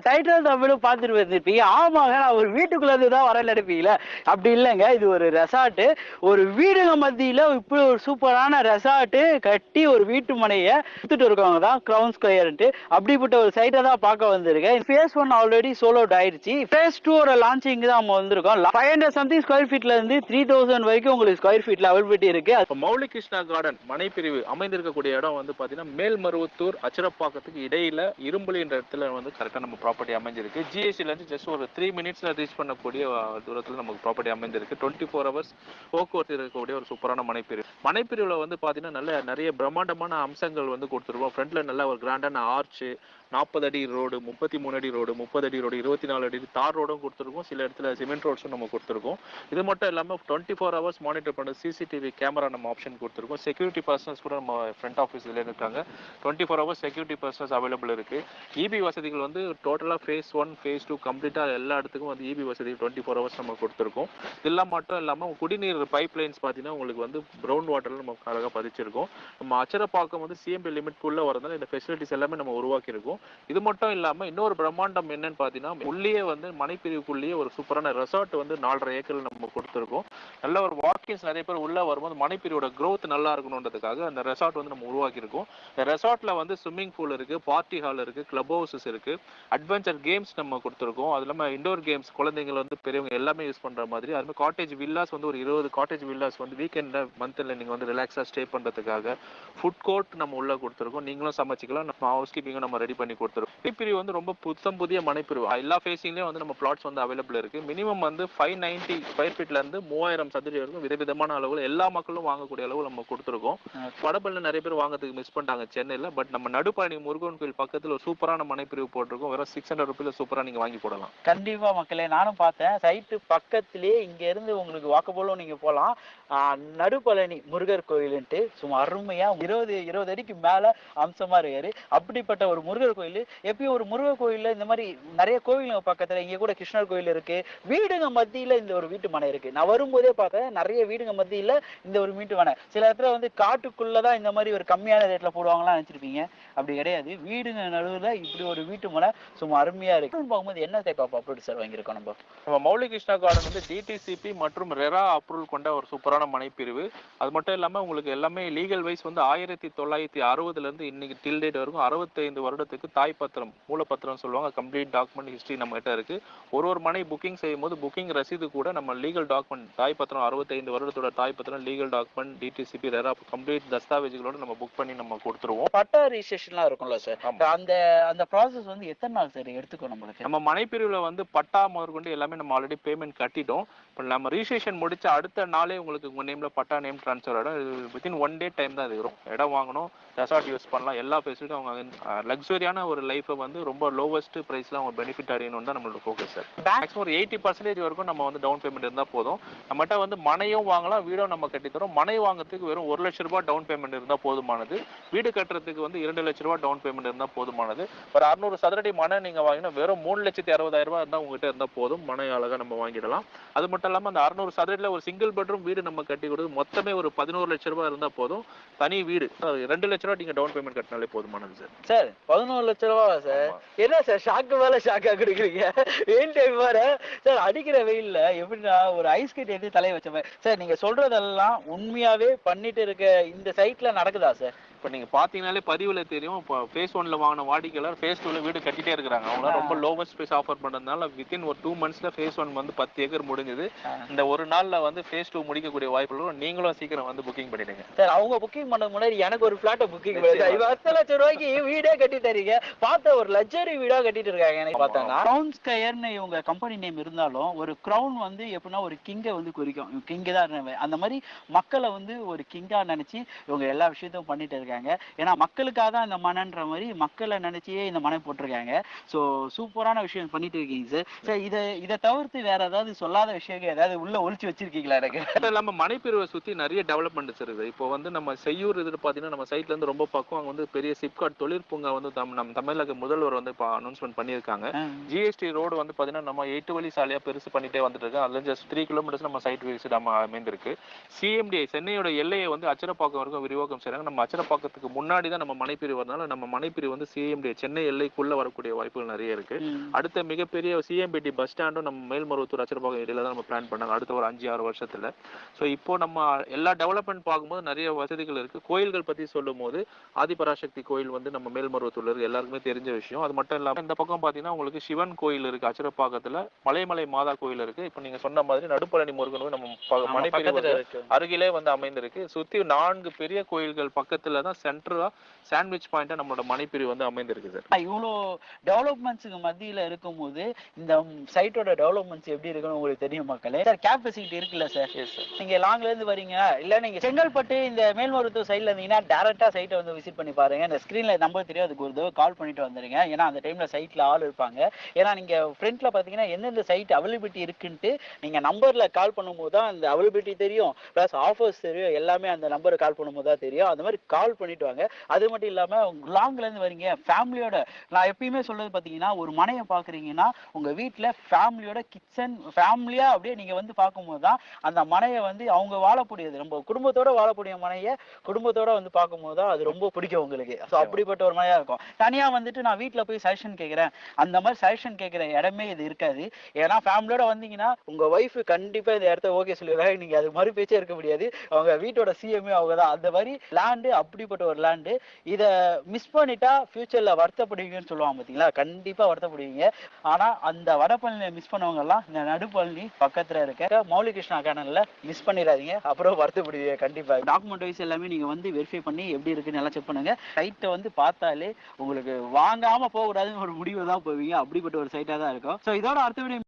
Title தமிழும் பார்த்துட்டு வந்திருப்பீங்க. ஆமாங்க, நான் ஒரு வீட்டுக்குள்ள இருந்து தான் வரேன்னு நினைப்பீங்களா? அப்படி இல்லைங்க, இது ஒரு ரெசார்ட். ஒரு வீடுங்க மத்தியில இப்படி ஒரு சூப்பரான ரெசார்ட் கட்டி ஒரு வீட்டு மனையை எடுத்துட்டு இருக்கவங்க தான் கிரவுன் ஸ்கொயர்ன்ட்டு. அப்படிப்பட்ட ஒரு சைட்டை தான் பார்க்க வந்திருக்கேன். ஃபேஸ் 1 ஆல்ரெடி சோலோட் ஆயிடுச்சு. ஃபேஸ் 2 லான்ச்சிங் தான் நம்ம வந்திருக்கோம். 500 சம்திங் ஸ்கொயர் ஃபீட்ல இருந்து 3000 வரைக்கும் உங்களுக்கு ஸ்கொயர் ஃபீட்ல அவைலபிலிட்டி இருக்கு. மௌலி கிருஷ்ணா கார்டன் மனைப்பிரிவு அமைந்திருக்கக்கூடிய இடம் வந்து பாத்தீங்கன்னா மேல்மருவத்தூர் அச்சரப்பாக்கத்துக்கு இடையில இரும்புலின்ற இடத்துல வந்து கரெக்டா நம்ம ப்ராப்பர்ட்டி அமைஞ்சிருக்கு. ஜிஎஸ்டில இருந்து ஜஸ்ட் ஒரு 3 மினிட்ஸ்ல ரீச் பண்ணக்கூடிய தூரத்துல நமக்கு ப்ராப்பர்ட்டி அமைஞ்சிருக்கு. 24 ஹவர்ஸ் போக்குவரத்து இருக்கக்கூடிய ஒரு சூப்பரான மனைப்பிரிவு. மனைப்பிரிவுல வந்து பாத்தீங்கன்னா நிறைய பிரம்மாண்டமான அம்சங்கள் வந்து கொடுத்துருவோம். ஃப்ரண்ட்ல நல்ல ஒரு கிராண்டான ஆர்ச், 40 அடி ரோடு, 33 அடி ரோடு, 30 அடி ரோடு, 24 அடி தார் ரோடும் கொடுத்துருக்கோம். சில இடத்துல சிமெண்ட் ரோட்ஸும் நம்ம கொடுத்துருக்கோம். இது மட்டும் இல்லாமல் 24 ஹவர்ஸ் மானிட்டர் பண்ணுற சிசிடிவி கேமரா நம்ம ஆப்ஷன் கொடுத்துருக்கோம். செக்யூரிட்டி பர்சன்ஸ் கூட நம்ம ஃப்ரண்ட் ஆஃபீஸில் இருக்காங்க. 24 ஹவர்ஸ் செக்யூரிட்டி பர்சன்ஸ் அவைலபிள் இருக்கு. இபி வசதிகள் வந்து டோட்டலாக ஃபேஸ் 1 ஃபேஸ் 2 கம்ப்ளீட்டாக எல்லா இடத்துக்கும் வந்து இபி வசதி 24 ஹவர்ஸ் நம்ம கொடுத்துருக்கோம். இதெல்லாம் மட்டும் இல்லாமல் குடிநீர் பைப் லைன்ஸ் பார்த்தீங்கன்னா உங்களுக்கு வந்து ப்ரௌன் வாட்டரில் நம்ம அழகாக பதிச்சிருக்கோம். நம்ம அச்சரப்பாக்கம் வந்து சிஎம்பி லிமிட்குள்ளே வரதுனால இந்த ஃபெசிலிட்டிஸ் எல்லாமே நம்ம உருவாக்கியிருக்கோம். இது மட்டும் இல்லாம இன்னொரு பிரம்மாண்டம் என்னன்னு பாத்தீங்கன்னா உள்ளே வந்து மனைப்பிரிவுக்குள்ளேயே ஒரு சூப்பரான ரெசார்ட் வந்து 4.5 ஏக்கர் நம்ம கொடுத்துருக்கோம். நல்ல ஒரு வாக்கின்ஸ் நிறைய பேர் உள்ள வரும்போது மனைப்பிரிவோட growth நல்லா இருக்கணும்ன்றதுக்காக அந்த ரெசார்ட் வந்து நம்ம உருவாக்கியிருக்கோம். இந்த ரெசார்ட்ல வந்து ஸ்விம்மிங் பூல் இருக்கு, பார்ட்டி ஹால் இருக்கு, கிளப் ஹவுசஸ் இருக்கு, அட்வென்ச்சர் கேம்ஸ் நம்ம கொடுத்துருக்கோம். அது இல்லாம இண்டோர் கேம்ஸ் குழந்தைங்க வந்து பெரியவங்க எல்லாமே யூஸ் பண்ற மாதிரி. அது மாதிரி காட்டேஜ் வில்லாஸ் வந்து ஒரு 20 காட்டேஜ் வில்லாஸ் வந்து வீக்கெண்ட்ல மந்த்ல நீங்க வந்து ரிலாக்ஸா ஸ்டே பண்றதுக்காக ஃபுட் கோர்ட் நம்ம உள்ள கொடுத்துருக்கோம். நீங்களும் சமைச்சிக்கலாம், நம்ம ஹவுஸ் கீப்பிங்கும் நம்ம ரெடி பண்ணி கொடுத்துருக்கோம். மனைப்பிரிவு வந்து ரொம்ப புதிய மனைப்பிரிவு. எல்லா ஃபேஸிங்லயும் வந்து நம்ம பிளாட்ஸ் வந்து அவைலபிள் இருக்கு. மினிமம் வந்து 590 ஸ்கொயர் ஃபீட்ல இருந்து 3000 சதுர வரைக்கும் விதவிதமான அளவுல எல்லா மக்களும் வாங்கக்கூடிய அளவு நம்ம கொடுத்துருக்கோம். வடபழனில நிறைய பேர் வாங்குறதுக்கு மிஸ் பண்ணிட்டாங்க சென்னையில. பட் நம்ம நடுப்பழனி முருகன் கோயில் பக்கத்துல ஒரு சூப்பரான மனைப்பிரிவு போட்டிருக்கோம். வெறும் 600 ரூபாயில சூப்பரா நீங்க வாங்கி போடலாம். கண்டிப்பா மக்களே, நானும் பார்த்தேன். சைட்டு பக்கத்திலேயே இங்க இருந்து உங்களுக்கு வாக்கபோலும் நீங்க போகலாம். நடுப்பழனி முருகர் கோயிலுன்ட்டு சும்மா அருமையா 20 அடிக்கு மேல அம்சமா இருக்காரு. அப்படிப்பட்ட ஒரு முருகர் கோயில். எப்பயும் ஒரு முருகர் கோயில்ல இந்த மாதிரி நிறைய கோயிலுங்க பக்கத்துல, இங்க கூட கிருஷ்ணர் கோயில் இருக்கு, வீடுங்க மத்தியில இந்த ஒரு வீட்டு மனை இருக்கு. நான் வரும்போதே பார்த்தேன் நிறைய வீடுங்க மத்தியில இந்த ஒரு வீட்டு மனை. சில இடத்துல வந்து காட்டுக்குள்ளதான் இந்த மாதிரி ஒரு கம்மியான ரேட்ல போடுவாங்கலாம் நினைச்சிருப்பீங்க. அப்படி கிடையாது. வீடுங்க நடுவுல இப்படி ஒரு வீட்டு மனை சும்மா அருமையா இருக்கு. பார்க்கும்போது என்ன டைப் ஆஃப் அப்ரூவல் சார் வாங்கியிருக்கோம் நம்ம மௌலி கிருஷ்ணா கார்டன் வந்து டிடிசிபி மற்றும் ரெரா அப்ரூவல் கொண்ட ஒரு சூப்பரான மனைப்பிரிவு. அது மட்டும் இல்லாம உங்களுக்கு எல்லாமே லீகல் வைஸ் வந்து 1960 இருந்து இன்னைக்கு டில் டேட் வரைக்கும் 65 வருடத்துக்கு தாய் பத்திரம் மூலப்பத்திரம் சொல்லுவாங்க, கம்ப்ளீட் டாக்குமெண்ட் ஹிஸ்டரி நம்ம கிட்ட இருக்கு. ஒரு மனை புக்கிங் செய்யும் போது புக்கிங் ரசீது கூட நம்ம லீகல் டாக்குமெண்ட் தாய் பத்திரம் 65 வருடத்தோட தாய் பத்திரம், legal document, DTCP RERA complete தஸ்தாவேஜுகளோட நம்ம புக் பண்ணி நம்ம கொடுத்துருவோம். பட்டா ரிஜிஸ்ட்ரேஷன்லாம் இருக்கும்ல சார், அந்த ப்ராசஸ் வந்து எத்தனை நாள் சார் எடுத்துக்கும் நம்மளுக்கு? நம்ம மனைப்பிரிவுல வந்து பட்டா முதற்கொண்டு எல்லாமே நம்ம ஆல்ரெடி பேமெண்ட் கட்டிட்டோம். இப்போ நம்ம ரிஜிஸ்ட்ரேஷன் முடிச்ச அடுத்த நாளே உங்களுக்கு உங்க நேம்ல பட்டா நேம் ட்ரான்ஸ்ஃபர் ஆகிடும். வித்தின் 1 டே டைம் தான் இது வரும். இடம் வாங்கணும், ரெசார்ட் யூஸ் பண்ணலாம், எல்லா ஃபெசிலிட்டியும் அவங்க லக்ஸரியான ஒரு லைஃபை வந்து ரொம்ப லோவஸ்ட் பிரைஸ்ல அவங்க பெனிஃபிட் அடையணும் தான் நம்மளோட ஃபோக்கஸ் சார். மேக்ஸிமம் ஒரு 80% வரைக்கும் நம்ம வந்து டவுன் பேமெண்ட் இருந்தால் போதும். நம்மகிட்ட வந்து மனையும் வாங்கலாம், வீடும் நம்ம கட்டி தரோம். மனை வாங்குறதுக்கு வெறும் 1 லட்ச ரூபாய் டவுன் பேமெண்ட் இருந்தால் போதுமானது. வீடு கட்டுறதுக்கு வந்து 2 லட்ச ரூபாய் டவுன் பேமெண்ட் இருந்தால் போதுமானது. ஒரு 600 சதுரடி மனை நீங்க வாங்கினா வெறும் 3,60,000 ரூபாய் இருந்தால் உங்ககிட்ட இருந்தால் போதும். மனை அழகா நம்ம வாங்கிடலாம். அது மட்டும் இல்லாமல் அந்த 600 சதுரடியில் ஒரு சிங்கிள் பெட்ரூம் வீடு நம்ம கட்டி கொடுத்து மொத்தமே ஒரு 11 லட்ச ரூபாய் இருந்தால் போதும். தனி வீடு 2 லட்ச ரூபாய் நீங்க டவுன் பேமெண்ட் கட்டினாலே போதுமானது சார். சார் 11 லட்ச ரூபாவா சார்? என்ன சார் ஷாக்கு மேல ஷாக்கா கொடுக்குறீங்க? வெயில் டைம் வேற சார், அடிக்கிற வெயில்ல எப்படின்னா ஒரு ஐஸ் கட்டி எடுத்து தலையை வச்ச மாதிரி. சார் நீங்க சொல்றதெல்லாம் உண்மையாவே பண்ணிட்டு இருக்க இந்த சைட்ல நடக்குதா சார்? இப்போ நீங்க பாத்தீங்கன்னாலே பதிவுல தெரியும். இப்போ ஃபேஸ் 1ல வாங்கின வாடிக்கையாளர் ஃபேஸ் 2ல வீடு கட்டிட்டே இருக்காங்க. அவங்க ரொம்ப லோவஸ்ட் பிரைஸ் ஆஃபர் பண்றதுனால வித்தின் ஒரு 2 மந்த்ஸ்ல ஃபேஸ் 1 வந்து 10 ஏக்கர் முடிஞ்சது. இந்த ஒரு நாள்ல வந்து ஃபேஸ் 2 முடிக்கக்கூடிய வாய்ப்புகள். நீங்களும் சீக்கிரம் வந்து புக்கிங் பண்ணிடுங்க சார். அவங்க புக்கிங் பண்ண முன்னாடி எனக்கு ஒரு பிளாட் புக்கிங் பண்ணுங்க. 10 லட்சம் ரூபாய்க்கு வீடே கட்டி தரீங்க. பார்த்த ஒரு லக்ஸரி வீடா கட்டிட்டு இருக்காங்க. எனக்கு பார்த்தாங்க கிரவுன் ஸ்கொயர்னு இவங்க கம்பெனி நேம் இருந்தாலும் ஒரு கிரவுன் வந்து எப்படின்னா ஒரு கிங்கை வந்து குறிக்கும். கிங் தான் அந்த மாதிரி மக்களை வந்து ஒரு கிங்கா நினைச்சு இவங்க எல்லா விஷயத்தையும் பண்ணிட்டு இருக்காங்க. ஏன்னா மக்களுக்காக தான் இந்த மனைன்ற மாதிரி மக்களை நினைச்சியே இந்த மனை போட்டிருக்காங்க. ஸோ சூப்பரான விஷயம் பண்ணிட்டு இருக்கீங்க சார். சார் இதை தவிர்த்து வேற ஏதாவது சொல்லாத விஷயங்கள் ஏதாவது உள்ள ஒழிச்சு வச்சிருக்கீங்களா? எனக்கு இல்லாம மனைப்பிரிவை சுத்தி நிறைய டெவலப்மெண்ட்ஸ் இருக்குது. இப்போ வந்து நம்ம செய்யூர் இது பாத்தீங்கன்னா நம்ம சைட்ல இருந்து ரொம்ப பக்கம். அங்க வந்து பெரிய சிப்காட் தொழிற்பூங்கா வந்து நம்ம தமிழக முதல்வர் வந்து இப்போ அனௌன்ஸ்மெண்ட் பண்ணியிருக்காங்க. ஜிஎஸ்டி ரோடு வந்து பாத்தீங்கன்னா நம்ம 8 வழி சாலையா பெருசு பண்ணிட்டே வந்துட்டு இருக்கு. அதுல ஜஸ்ட் 3 கிலோமீட்டர்ஸ் நம்ம சைட் விசிட் அமைந்திருக்கு. சிஎம்டி சென்னையோட எல்லையை வந்து அச்சரப்பாக்கம் வரைக்கும் விரிவாக்கம் செய்யறாங்க. நம்ம அச்சரப்பாக்கம் அச்சரப்பாக்கத்துக்கு முன்னாடி தான் நம்ம மனைப்பிரிவு வரனால நம்ம மனைப்பிரிவு வந்து சிஎம்டி சென்னை எல்லைக்குள்ள வரக்கூடிய வாய்ப்புகள் நிறைய இருக்கு. அடுத்த மிகப்பெரிய சிஎம்பிடி பஸ் ஸ்டாண்டும் நம்ம மேல்மருவத்தூர் அச்சரப்பாக்கம் ஏரியால தான் நம்ம பிளான் பண்ணாங்க அடுத்த ஒரு 5-6 வருஷத்துல. ஸோ இப்போ நம்ம எல்லா டெவலப்மெண்ட் பார்க்கும்போது நிறைய வசதிகள் இருக்கு. கோயில்கள் பத்தி சொல்லும் போது ஆதிபராசக்தி கோயில் வந்து நம்ம மேல்மருவத்தூர்ல இருக்கு, எல்லாருக்குமே தெரிஞ்ச விஷயம். அது மட்டும் இல்லாம இந்த பக்கம் பாத்தீங்கன்னா உங்களுக்கு சிவன் கோயில் இருக்கு அச்சரப்பாக்கத்துல, மலைமலை மாதா கோயில் இருக்கு. இப்ப நீங்க சொன்ன மாதிரி நடுப்பழனி முருகன் நம்ம மனைப்பிரிவு அருகிலே வந்து அமைந்திருக்கு. சுத்தி 4 பெரிய கோயில்கள் பக்கத்துல தான் சென்டரா சாண்ட்விச் பாயிண்டா நம்மளோட மனைப்பிரிவு வந்து அமைந்திருக்கு சார். இவ்வளோ டெவலப்மெண்ட்ஸுக்கு மத்தியில இருக்கும்போது இந்த சைட்டோட டெவலப்மெண்ட்ஸ் எப்படி இருக்குன்னு உங்களுக்கு தெரியும் மக்களே. சார் கேப் ஃபெசிலிட்டி இருக்குல்ல சார்? நீங்க லாங்ல இருந்து வரீங்க இல்ல நீங்க செங்கல்பட்டு இந்த மேல்மருவத்தூர் சைட்ல இருந்தீங்கன்னா டைரக்டா சைட்டை வந்து விசிட் பண்ணி பாருங்க. இந்த ஸ்கிரீன்ல நம்பர் தெரியும், அதுக்கு ஒரு தடவை கால் பண்ணிட்டு வந்துருங்க. ஏன்னா அந்த டைம்ல சைட்ல ஆள் இருப்பாங்க. ஏன்னா நீங்க ஃப்ரண்ட்ல பாத்தீங்கன்னா எந்தெந்த சைட் அவைலபிலிட்டி இருக்குன்ட்டு நீங்க நம்பர்ல கால் பண்ணும்போது தான் அந்த அவைலபிலிட்டி தெரியும், பிளஸ் ஆஃபர்ஸ் தெரியும், எல்லாமே அந்த நம்பரை கால் பண்ணும்போது தான் தெரியும். அந்த மாதிரி கால் பண்ணிட்டு வாங்க. அது மட்டும் இல்லாம லாங்ல இருந்து வரீங்க ஃபேமிலியோட, நான் எப்பயுமே சொல்றது பாத்தீங்கன்னா ஒரு மனையை பாக்குறீங்கன்னா உங்க வீட்டுல ஃபேமிலியோட கிச்சன் ஃபேமிலியா அப்படியே நீங்க வந்து பார்க்கும்போது தான் அந்த மனையை வந்து அவங்க வாழக்கூடியது, நம்ம குடும்பத்தோட வாழக்கூடிய மனையை குடும்பத்தோட வந்து பார்க்கும்போது தான் அது ரொம்ப பிடிக்கும் உங்களுக்கு. ஸோ அப்படிப்பட்ட ஒரு மனையா இருக்கும். தனியா வந்துட்டு நான் வீட்டுல போய் சஜஷன் கேட்கிறேன் அந்த மாதிரி சஜஷன் கேட்கிற இடமே இது இருக்காது. ஏன்னா ஃபேமிலியோட வந்தீங்கன்னா உங்க ஒய்ஃப் கண்டிப்பா இந்த இடத்த ஓகே சொல்லிடுறாங்க, நீங்க அது மாதிரி பேச்சே இருக்க முடியாது. அவங்க வீட்டோட சிஎம்ஏ அவங்க தான். அந்த மாதிரி லேண்டு அப்படிப்பட்ட ஒரு லேண்டு. இதை மிஸ் பண்ணிட்டா ஃபியூச்சர்ல வருத்தப்படுவீங்கன்னு சொல்லுவாங்க பார்த்தீங்களா, கண்டிப்பா வருத்தப்படுவீங்க. ஆனா அந்த வடபழனியை மிஸ் பண்ணவங்க எல்லாம் இந்த நடுப்பழனி பக்கத்துல இருக்க மௌலிகிருஷ்ணா கார்டன்ல மிஸ் பண்ணிடாதீங்க, அப்புறம் வருத்தப்படுவீங்க கண்டிப்பா. டாக்குமெண்ட் வைஸ் எல்லாமே நீங்க வந்து வெரிஃபை பண்ணி எப்படி இருக்குன்னு எல்லாம் செக் பண்ணுங்க. சைட்டை வந்து பார்த்தாலே உங்களுக்கு வாங்காம போக கூடாதுன்னு ஒரு முடிவு தான் போவீங்க. அப்படிப்பட்ட ஒரு சைட்டா தான் இருக்கும். ஸோ இதோட அடுத்த வீடியோ